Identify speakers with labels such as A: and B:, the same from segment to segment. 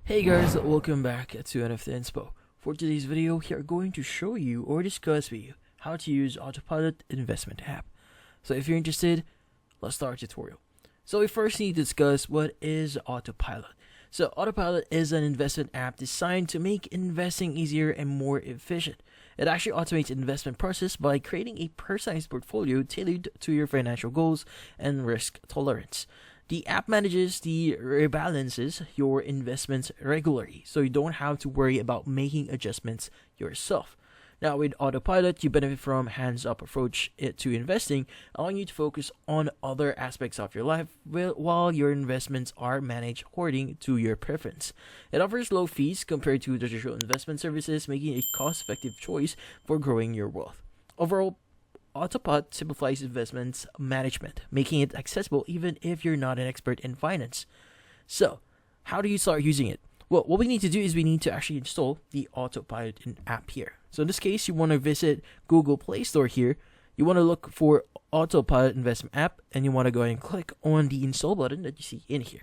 A: Hey guys, welcome back to NFT Inspo. For today's video, we are going to show you or discuss with you how to use Autopilot investment app. So if you're interested, let's start the tutorial. So we first need to discuss what is Autopilot. So Autopilot is an investment app designed to make investing easier and more efficient. It actually automates investment process by creating a personalized portfolio tailored to your financial goals and risk tolerance. The app manages the rebalances your investments regularly, so you don't have to worry about making adjustments yourself. Now, with Autopilot, you benefit from hands-up approach to investing, allowing you to focus on other aspects of your life while your investments are managed according to your preference. It offers low fees compared to traditional investment services, making it a cost-effective choice for growing your wealth. Overall, Autopilot simplifies investments management, making it accessible even if you're not an expert in finance. So, how do you start using it? Well, what we need to do is we need to actually install the Autopilot app here. So in this case, you want to visit Google Play Store here. You want to look for Autopilot investment app, and you want to go ahead and click on the install button that you see in here.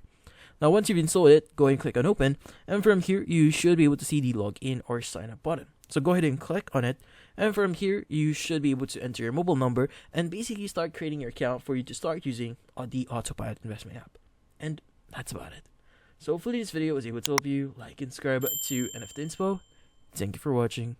A: Now, once you've installed it, go ahead and click on open, and from here, you should be able to see the login or sign up button. So go ahead and click on it, and from here, you should be able to enter your mobile number and basically start creating your account for you to start using the Autopilot investment app. And that's about it. So hopefully this video was able to help you. Like and subscribe to NFT Inspo. Thank you for watching.